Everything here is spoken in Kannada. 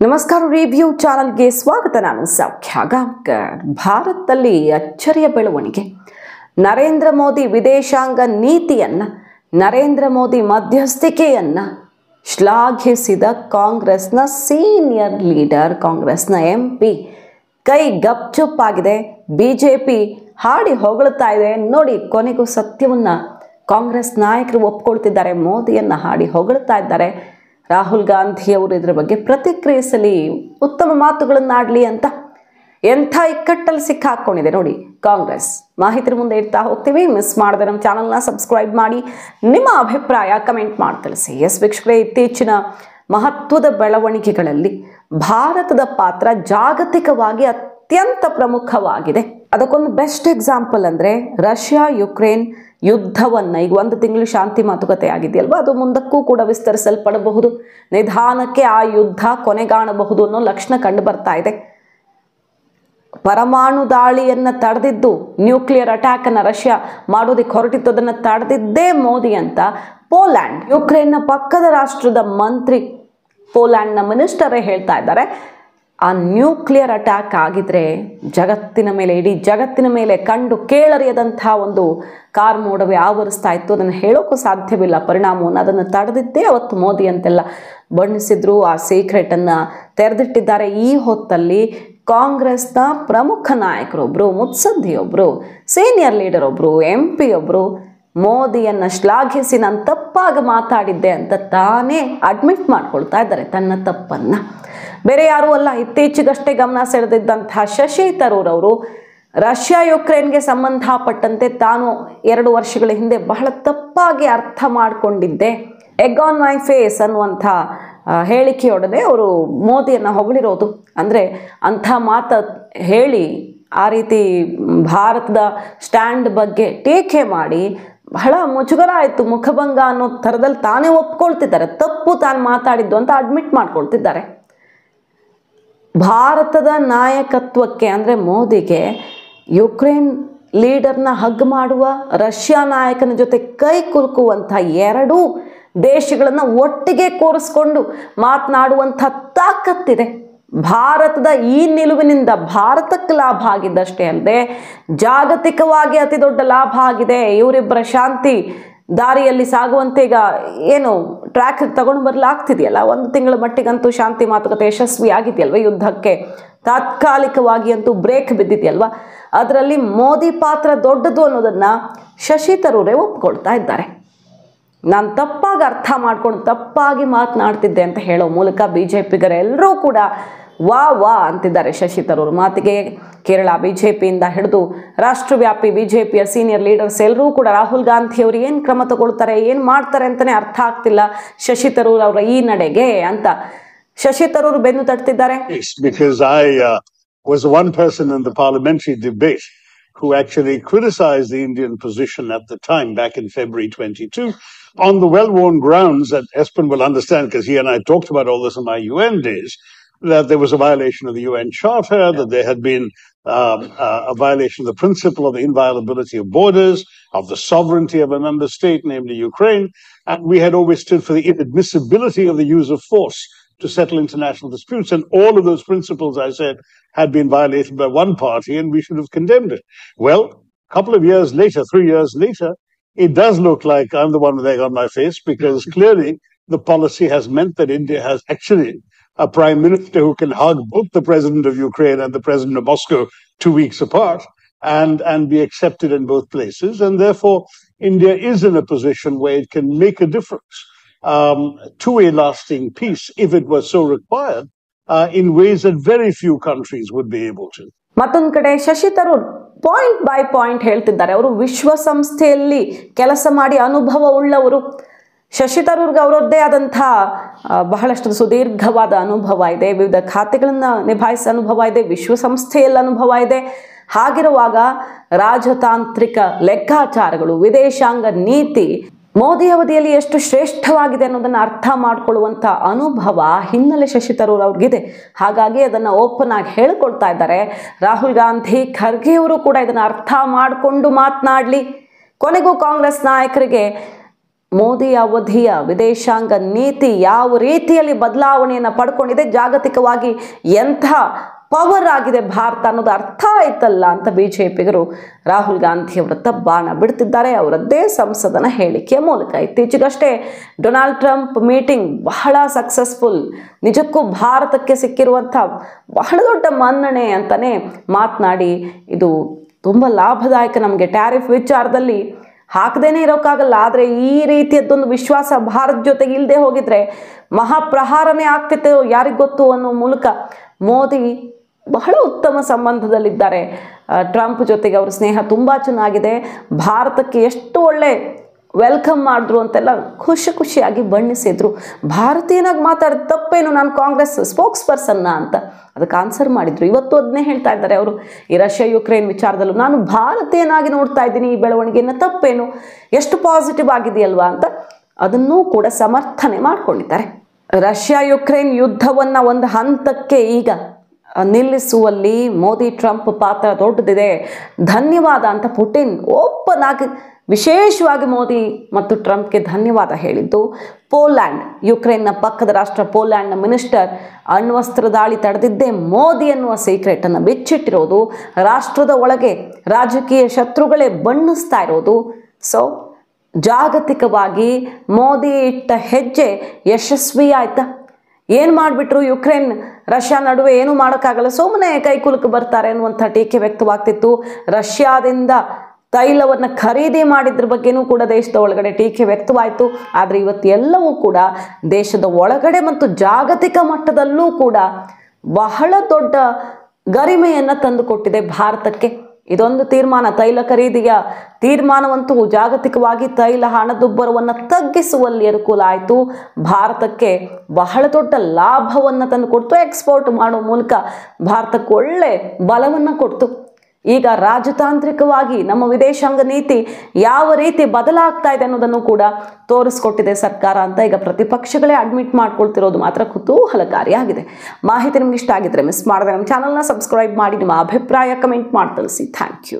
ನಮಸ್ಕಾರ ರಿವ್ಯೂ ಚಾನೆಲ್ಗೆ ಸ್ವಾಗತ. ನಾನು ಸೌಖ್ಯ ಗಾಂವ್ಕರ್. ಭಾರತದಲ್ಲಿ ಅಚ್ಚರಿಯ ಬೆಳವಣಿಗೆ. ನರೇಂದ್ರ ಮೋದಿ ವಿದೇಶಾಂಗ ನೀತಿಯನ್ನ, ನರೇಂದ್ರ ಮೋದಿ ಮಧ್ಯಸ್ಥಿಕೆಯನ್ನ ಶ್ಲಾಘಿಸಿದ ಕಾಂಗ್ರೆಸ್ನ ಸೀನಿಯರ್ ಲೀಡರ್, ಕಾಂಗ್ರೆಸ್ನ MP ಕೈ ಗಪ್ಚುಪ್ಪಾಗಿದೆ. ಬಿಜೆಪಿ ಹಾಡಿ ಹೊಗಳ್ತಾ ಇದೆ. ನೋಡಿ, ಕೊನೆಗೂ ಸತ್ಯವನ್ನ ಕಾಂಗ್ರೆಸ್ ನಾಯಕರು ಒಪ್ಕೊಳ್ತಿದ್ದಾರೆ. ಮೋದಿಯನ್ನ ಹಾಡಿ ಹೊಗಳ್ತಾ ಇದ್ದಾರೆ. ರಾಹುಲ್ ಗಾಂಧಿಯವರು ಇದರ ಬಗ್ಗೆ ಪ್ರತಿಕ್ರಿಯಿಸಲಿ, ಉತ್ತಮ ಮಾತುಗಳನ್ನಾಡಲಿ ಅಂತ ಎಂಥ ಇಕ್ಕಟ್ಟಲ್ಲಿ ಸಿಕ್ಕಾಕೊಂಡಿದೆ ನೋಡಿ ಕಾಂಗ್ರೆಸ್. ಮಾಹಿತಿ ಮುಂದೆ ಇಡ್ತಾ ಹೋಗ್ತೀವಿ. ಮಿಸ್ ಮಾಡದೆ ನಮ್ಮ ಚಾನಲ್ನ ಸಬ್ಸ್ಕ್ರೈಬ್ ಮಾಡಿ, ನಿಮ್ಮ ಅಭಿಪ್ರಾಯ ಕಮೆಂಟ್ ಮಾಡಿ ತಿಳಿಸಿ. ವೀಕ್ಷಕರೇ, ಇತ್ತೀಚಿನ ಮಹತ್ವದ ಬೆಳವಣಿಗೆಗಳಲ್ಲಿ ಭಾರತದ ಪಾತ್ರ ಜಾಗತಿಕವಾಗಿ ಅತ್ಯಂತ ಪ್ರಮುಖವಾಗಿದೆ. ಅದಕ್ಕೊಂದು ಬೆಸ್ಟ್ ಎಕ್ಸಾಂಪಲ್ ಅಂದರೆ ರಷ್ಯಾ ಯುಕ್ರೇನ್ ಯುದ್ಧವನ್ನು, ಈಗ 1 ತಿಂಗಳು ಶಾಂತಿ ಮಾತುಕತೆ ಆಗಿದೆಯಲ್ವ, ಅದು ಮುಂದಕ್ಕೂ ಕೂಡ ವಿಸ್ತರಿಸಲ್ಪಡಬಹುದು. ನಿಧಾನಕ್ಕೆ ಆ ಯುದ್ಧ ಕೊನೆಗಾಣಬಹುದು ಅನ್ನೋ ಲಕ್ಷಣ ಕಂಡು ಬರ್ತಾ ಇದೆ. ಪರಮಾಣು ದಾಳಿಯನ್ನು ತಡೆದಿದ್ದು, ನ್ಯೂಕ್ಲಿಯರ್ ಅಟ್ಯಾಕ್ ಅನ್ನು ರಷ್ಯಾ ಮಾಡೋದಕ್ಕೆ ಹೊರಟಿತ್ತು, ಅದನ್ನು ತಡೆದಿದ್ದೇ ಮೋದಿ ಅಂತ ಪೋಲ್ಯಾಂಡ್, ಯುಕ್ರೇನ್ನ ಪಕ್ಕದ ರಾಷ್ಟ್ರದ ಮಂತ್ರಿ, ಪೋಲ್ಯಾಂಡ್ನ ಮಿನಿಸ್ಟರೇ ಹೇಳ್ತಾ ಇದ್ದಾರೆ. ಆ ನ್ಯೂಕ್ಲಿಯರ್ ಅಟ್ಯಾಕ್ ಆಗಿದ್ರೆ ಜಗತ್ತಿನ ಮೇಲೆ, ಇಡೀ ಜಗತ್ತಿನ ಮೇಲೆ ಕಂಡು ಕೇಳರಿಯದಂಥ ಒಂದು ಕಾರ್ಮೋಡವೇ ಆವರಿಸ್ತಾ ಇತ್ತು. ಅದನ್ನು ಹೇಳೋಕ್ಕೂ ಸಾಧ್ಯವಿಲ್ಲ ಪರಿಣಾಮವನ್ನು. ಅದನ್ನು ತಡೆದಿದ್ದೇ ಅವತ್ತು ಮೋದಿ ಅಂತೆಲ್ಲ ಬಣ್ಣಿಸಿದ್ರು. ಆ ಸೀಕ್ರೆಟನ್ನು ತೆರೆದಿಟ್ಟಿದ್ದಾರೆ. ಈ ಹೊತ್ತಲ್ಲಿ ಕಾಂಗ್ರೆಸ್ನ ಪ್ರಮುಖ ನಾಯಕರೊಬ್ಬರು, ಮುತ್ಸದ್ದಿಯೊಬ್ಬರು, ಸೀನಿಯರ್ ಲೀಡರ್ ಒಬ್ಬರು, MP ಒಬ್ಬರು ಮೋದಿಯನ್ನು ಶ್ಲಾಘಿಸಿ ನಾನು ತಪ್ಪಾಗಿ ಮಾತಾಡಿದ್ದೆ ಅಂತ ತಾನೇ ಅಡ್ಮಿಟ್ ಮಾಡ್ಕೊಳ್ತಾ ಇದ್ದಾರೆ ತನ್ನ ತಪ್ಪನ್ನು. ಬೇರೆ ಯಾರೂ ಅಲ್ಲ, ಇತ್ತೀಚೆಗಷ್ಟೇ ಗಮನ ಸೆಳೆದಿದ್ದಂತಹ ಶಶಿ ತರೂರ್ ಅವರು ರಷ್ಯಾ ಯುಕ್ರೇನ್ಗೆ ಸಂಬಂಧಪಟ್ಟಂತೆ ತಾನು 2 ವರ್ಷಗಳ ಹಿಂದೆ ಬಹಳ ತಪ್ಪಾಗಿ ಅರ್ಥ ಮಾಡಿಕೊಂಡಿದ್ದೆ, ಎಗ್ ಆನ್ ಮೈ ಫೇಸ್ ಅನ್ನುವಂಥ ಹೇಳಿಕೆಯೊಡನೆ ಅವರು ಮೋದಿಯನ್ನು ಹೊಗಳಿರೋದು. ಅಂದರೆ ಅಂಥ ಮಾತು ಹೇಳಿ ಆ ರೀತಿ ಭಾರತದ ಸ್ಟ್ಯಾಂಡ್ ಬಗ್ಗೆ ಟೀಕೆ ಮಾಡಿ ಬಹಳ ಮುಜುಗರ ಆಯಿತು, ಮುಖಭಂಗ ಅನ್ನೋ ಥರದಲ್ಲಿ ತಾನೇ ಒಪ್ಕೊಳ್ತಿದ್ದಾರೆ. ತಪ್ಪು ತಾನು ಮಾತಾಡಿದ್ದು ಅಂತ ಅಡ್ಮಿಟ್ ಮಾಡ್ಕೊಳ್ತಿದ್ದಾರೆ. ಭಾರತದ ನಾಯಕತ್ವಕ್ಕೆ ಅಂದರೆ ಮೋದಿಗೆ ಯುಕ್ರೇನ್ ಲೀಡರ್ನ ಹಗ್ ಮಾಡುವ, ರಷ್ಯಾ ನಾಯಕನ ಜೊತೆ ಕೈ ಕುಲುಕುವಂಥ 2 ದೇಶಗಳನ್ನು ಒಟ್ಟಿಗೆ ಕೂರಿಸ್ಕೊಂಡು ಮಾತನಾಡುವಂಥ ತಾಕತ್ತಿದೆ. ಭಾರತದ ಈ ನಿಲುವಿನಿಂದ ಭಾರತಕ್ಕೆ ಲಾಭ ಆಗಿದ್ದಷ್ಟೇ ಅಲ್ಲದೆ ಜಾಗತಿಕವಾಗಿ ಅತಿ ದೊಡ್ಡ ಲಾಭ ಆಗಿದೆ. ಇವರಿಬ್ಬರ ಶಾಂತಿ ದಾರಿಯಲ್ಲಿ ಸಾಗುವಂತೆ ಈಗ ಏನು ಟ್ರ್ಯಾಕ್ ತಗೊಂಡು ಬರಲಾಗ್ತಿದೆಯಲ್ಲ, 1 ತಿಂಗಳ ಮಟ್ಟಿಗಂತೂ ಶಾಂತಿ ಮಾತುಕತೆ ಯಶಸ್ವಿ ಆಗಿದೆಯಲ್ವ, ಯುದ್ಧಕ್ಕೆ ತಾತ್ಕಾಲಿಕವಾಗಿ ಅಂತೂ ಬ್ರೇಕ್ ಬಿದ್ದಿದೆಯಲ್ವ, ಅದರಲ್ಲಿ ಮೋದಿ ಪಾತ್ರ ದೊಡ್ಡದು ಅನ್ನೋದನ್ನು ಶಶಿ ತರೂರೇ ಒಪ್ಕೊಳ್ತಾ ಇದ್ದಾರೆ. ನಾನು ತಪ್ಪಾಗಿ ಅರ್ಥ ಮಾಡ್ಕೊಂಡು ತಪ್ಪಾಗಿ ಮಾತನಾಡ್ತಿದ್ದೆ ಅಂತ ಹೇಳೋ ಮೂಲಕ ಬಿಜೆಪಿಗರೆಲ್ಲರೂ ಕೂಡ ವಾ ಅಂತಿದ್ದಾರೆ ಶಶಿ ತರೂರ್ ಮಾತಿಗೆ. ಕೇರಳ ಬಿಜೆಪಿಯಿಂದ ಹಿಡಿದು ರಾಷ್ಟ್ರವ್ಯಾಪಿ ಬಿಜೆಪಿಯ ಸೀನಿಯರ್ ಲೀಡರ್ಸ್ ಎಲ್ಲರೂ ಕೂಡ ರಾಹುಲ್ ಗಾಂಧಿ ಅವರು ಏನು ಕ್ರಮ ತಗೊಳ್ತಾರೆ, ಏನು ಮಾಡ್ತಾರೆ ಅಂತಲೇ ಅರ್ಥ ಆಗ್ತಿಲ್ಲ ಶಶಿ ತರೂರ್ ಅವರ ಈ ನಡೆಗೆ ಅಂತ ಶಶಿ ತರೂರ್ ಬೆನ್ನು ತಟ್ತಿದ್ದಾರೆ. Because I was one person in the parliamentary debate who actually criticized the Indian position at the time, back in February 22, on the well-worn grounds that Espen will understand, because he and I talked about all this in my UN days, that there was a violation of the UN Charter, that there had been a violation of the principle of the inviolability of borders, of the sovereignty of a member state, namely Ukraine, and we had always stood for the inadmissibility of the use of force to settle international disputes, and all of those principles, I said, had been violated by one party, and we should have condemned it. Well, a couple of years later, 3 years later, it does look like I'm the one with egg on my face, because clearly the policy has meant that India has actually a prime minister who can hug both the president of Ukraine and the president of Moscow 2 weeks apart and be accepted in both places. And therefore, India is in a position where it can make a difference to a lasting peace if it was so required, in ways that very few countries would be able to. ಮತ್ತೊಂದು ಕಡೆ Shashi Tharoor point by point ಹೇಳ್ತಿದ್ದಾರೆ. ಅವರು ವಿಶ್ವಸಂಸ್ಥೆಯಲ್ಲಿ ಕೆಲಸ ಮಾಡಿ ಅನುಭವ ಉಳ್ಳವರು. ಶಶಿ ತರೂರ್ಗೆ ಅವರದ್ದೇ ಆದಂಥ ಬಹಳಷ್ಟು ಸುದೀರ್ಘವಾದ ಅನುಭವ ಇದೆ, ವಿವಿಧ ಖಾತೆಗಳನ್ನು ನಿಭಾಯಿಸಿದ ಅನುಭವ ಇದೆ, ವಿಶ್ವಸಂಸ್ಥೆಯಲ್ಲಿ ಅನುಭವ ಇದೆ. ಹಾಗಿರುವಾಗ ರಾಜತಾಂತ್ರಿಕ ಲೆಕ್ಕಾಚಾರಗಳು, ವಿದೇಶಾಂಗ ನೀತಿ ಮೋದಿ ಅವಧಿಯಲ್ಲಿ ಎಷ್ಟು ಶ್ರೇಷ್ಠವಾಗಿದೆ ಅನ್ನೋದನ್ನು ಅರ್ಥ ಮಾಡಿಕೊಳ್ಳುವಂಥ ಅನುಭವ ಹಿನ್ನೆಲೆ ಶಶಿ ತರೂರ್ ಅವ್ರಿಗಿದೆ. ಹಾಗಾಗಿ ಅದನ್ನು ಓಪನ್ ಆಗಿ ಹೇಳಿಕೊಳ್ತಾ ಇದ್ದಾರೆ. ರಾಹುಲ್ ಗಾಂಧಿ, ಖರ್ಗೆ ಅವರು ಕೂಡ ಇದನ್ನು ಅರ್ಥ ಮಾಡಿಕೊಂಡು ಮಾತನಾಡಲಿ. ಕೊನೆಗೂ ಕಾಂಗ್ರೆಸ್ ನಾಯಕರಿಗೆ ಮೋದಿ ಅವಧಿಯ ವಿದೇಶಾಂಗ ನೀತಿ ಯಾವ ರೀತಿಯಲ್ಲಿ ಬದಲಾವಣೆಯನ್ನು ಪಡ್ಕೊಂಡಿದೆ, ಜಾಗತಿಕವಾಗಿ ಎಂಥ ಪವರ್ ಆಗಿದೆ ಭಾರತ ಅನ್ನೋದು ಅರ್ಥ ಆಯ್ತಲ್ಲ ಅಂತ ಬಿಜೆಪಿಗರು ರಾಹುಲ್ ಗಾಂಧಿಯವರತ್ತ ಬಾಣ ಬಿಡ್ತಿದ್ದಾರೆ ಅವರದ್ದೇ ಸಂಸದನ ಹೇಳಿಕೆಯ ಮೂಲಕ. ಇತ್ತೀಚೆಗಷ್ಟೇ ಡೊನಾಲ್ಡ್ ಟ್ರಂಪ್ ಮೀಟಿಂಗ್ ಬಹಳ ಸಕ್ಸಸ್ಫುಲ್, ನಿಜಕ್ಕೂ ಭಾರತಕ್ಕೆ ಸಿಕ್ಕಿರುವಂಥ ಬಹಳ ದೊಡ್ಡ ಮನ್ನಣೆ ಅಂತಲೇ ಮಾತನಾಡಿ ಇದು ತುಂಬ ಲಾಭದಾಯಕ, ನಮಗೆ ಟ್ಯಾರಿಫ್ ವಿಚಾರದಲ್ಲಿ ಹಾಕದೇನೆ ಇರೋಕ್ಕಾಗಲ್ಲ, ಆದರೆ ಈ ರೀತಿಯದ್ದೊಂದು ವಿಶ್ವಾಸ ಭಾರತ ಜೊತೆಗೆ ಇಲ್ಲದೆ ಹೋಗಿದ್ರೆ ಮಹಾಪ್ರಹಾರನೇ ಆಗ್ತಿತ್ತು ಯಾರಿಗೆ ಗೊತ್ತು ಅನ್ನೋ ಮೂಲಕ ಮೋದಿ ಬಹಳ ಉತ್ತಮ ಸಂಬಂಧದಲ್ಲಿದ್ದಾರೆ ಟ್ರಂಪ್ ಜೊತೆಗೆ. ಅವ್ರ ಸ್ನೇಹ ತುಂಬ ಚೆನ್ನಾಗಿದೆ, ಭಾರತಕ್ಕೆ ಎಷ್ಟು ಒಳ್ಳೆ ವೆಲ್ಕಮ್ ಮಾಡಿದ್ರು ಅಂತೆಲ್ಲ ಖುಷಿಯಾಗಿ ಬಣ್ಣಿಸಿದ್ರು. ಭಾರತೀಯನಾಗಿ ಮಾತಾಡಿದ ತಪ್ಪೇನು, ನಾನು ಕಾಂಗ್ರೆಸ್ ಸ್ಪೋಕ್ಸ್ ಪರ್ಸನ್ನ ಅಂತ ಅದಕ್ಕೆ ಆನ್ಸರ್ ಮಾಡಿದ್ರು. ಇವತ್ತು ಅದನ್ನೇ ಹೇಳ್ತಾ ಇದ್ದಾರೆ ಅವರು ಈ ರಷ್ಯಾ ಯುಕ್ರೇನ್ ವಿಚಾರದಲ್ಲೂ, ನಾನು ಭಾರತೀಯನಾಗಿ ನೋಡ್ತಾ ಇದ್ದೀನಿ ಈ ಬೆಳವಣಿಗೆಯನ್ನು, ತಪ್ಪೇನು, ಎಷ್ಟು ಪಾಸಿಟಿವ್ ಆಗಿದೆಯಲ್ವಾ ಅಂತ ಅದನ್ನೂ ಕೂಡ ಸಮರ್ಥನೆ ಮಾಡ್ಕೊಂಡಿದ್ದಾರೆ. ರಷ್ಯಾ ಯುಕ್ರೇನ್ ಯುದ್ಧವನ್ನು ಒಂದು ಹಂತಕ್ಕೆ ಈಗ ನಿಲ್ಲಿಸುವಲ್ಲಿ ಮೋದಿ ಟ್ರಂಪ್ ಪಾತ್ರ ದೊಡ್ಡದಿದೆ, ಧನ್ಯವಾದ ಅಂತ ಪುಟಿನ್ ಓಪನ್ ಆಗಿ ವಿಶೇಷವಾಗಿ ಮೋದಿ ಮತ್ತು ಟ್ರಂಪ್ಗೆ ಧನ್ಯವಾದ ಹೇಳಿದ್ದು. ಪೋಲ್ಯಾಂಡ್, ಯುಕ್ರೇನ್ನ ಪಕ್ಕದ ರಾಷ್ಟ್ರ ಪೋಲ್ಯಾಂಡ್ನ ಮಿನಿಸ್ಟರ್ ಅಣ್ವಸ್ತ್ರ ದಾಳಿ ತಡೆದಿದ್ದೇ ಮೋದಿ ಎನ್ನುವ ಸೀಕ್ರೆಟನ್ನು ಬಿಚ್ಚಿಟ್ಟಿರೋದು, ರಾಷ್ಟ್ರದ ಒಳಗೆ ರಾಜಕೀಯ ಶತ್ರುಗಳೇ ಬಣ್ಣಿಸ್ತಾ ಇರೋದು. ಸೊ ಜಾಗತಿಕವಾಗಿ ಮೋದಿ ಇಟ್ಟ ಹೆಜ್ಜೆ ಯಶಸ್ವಿ ಆಯ್ತಾ? ಏನು ಮಾಡಿಬಿಟ್ರು, ಯುಕ್ರೇನ್ ರಷ್ಯಾ ನಡುವೆ ಏನೂ ಮಾಡೋಕ್ಕಾಗಲ್ಲ, ಸುಮ್ಮನೆ ಕೈಕುಲುಕು ಬರ್ತಾರೆ ಅನ್ನುವಂಥ ಟೀಕೆ ವ್ಯಕ್ತವಾಗ್ತಿತ್ತು. ರಷ್ಯಾದಿಂದ ತೈಲವನ್ನು ಖರೀದಿ ಮಾಡಿದ್ರ ಬಗ್ಗೆನೂ ಕೂಡ ದೇಶದ ಒಳಗಡೆ ಟೀಕೆ ವ್ಯಕ್ತವಾಯಿತು. ಆದರೆ ಇವತ್ತು ಎಲ್ಲವೂ ಕೂಡ ದೇಶದ ಒಳಗಡೆ ಮತ್ತು ಜಾಗತಿಕ ಮಟ್ಟದಲ್ಲೂ ಕೂಡ ಬಹಳ ದೊಡ್ಡ ಗರಿಮೆಯನ್ನು ತಂದುಕೊಟ್ಟಿದೆ ಭಾರತಕ್ಕೆ ಇದೊಂದು ತೀರ್ಮಾನ. ತೈಲ ಖರೀದಿಯ ತೀರ್ಮಾನವಂತೂ ಜಾಗತಿಕವಾಗಿ ತೈಲ ಹಣದುಬ್ಬರವನ್ನು ತಗ್ಗಿಸುವಲ್ಲಿ ಅನುಕೂಲ ಆಯಿತು, ಭಾರತಕ್ಕೆ ಬಹಳ ದೊಡ್ಡ ಲಾಭವನ್ನು ತಂದು ಕೊಡ್ತು, ಎಕ್ಸ್ಪೋರ್ಟ್ ಮಾಡೋ ಮೂಲಕ ಭಾರತಕ್ಕೆ ಒಳ್ಳೆ ಬಲವನ್ನು ಕೊಡ್ತು. ಈಗ ರಾಜತಾಂತ್ರಿಕವಾಗಿ ನಮ್ಮ ವಿದೇಶಾಂಗ ನೀತಿ ಯಾವ ರೀತಿ ಬದಲಾಗ್ತಾ ಇದೆ ಅನ್ನೋದನ್ನು ಕೂಡ ತೋರಿಸ್ಕೊಟ್ಟಿದೆ ಸರ್ಕಾರ ಅಂತ ಈಗ ಪ್ರತಿಪಕ್ಷಗಳೇ ಅಡ್ಮಿಟ್ ಮಾಡ್ಕೊಳ್ತಿರೋದು ಮಾತ್ರ ಕುತೂಹಲಕಾರಿಯಾಗಿದೆ. ಮಾಹಿತಿ ನಿಮ್ಗೆ ಇಷ್ಟ ಆಗಿದ್ರೆ ಮಿಸ್ ಮಾಡದೆ ನಮ್ಮ ಚಾನಲ್ನ ಸಬ್ಸ್ಕ್ರೈಬ್ ಮಾಡಿ, ನಿಮ್ಮ ಅಭಿಪ್ರಾಯ ಕಮೆಂಟ್ ಮಾಡಿ ತಿಳಿಸಿ. Thank you.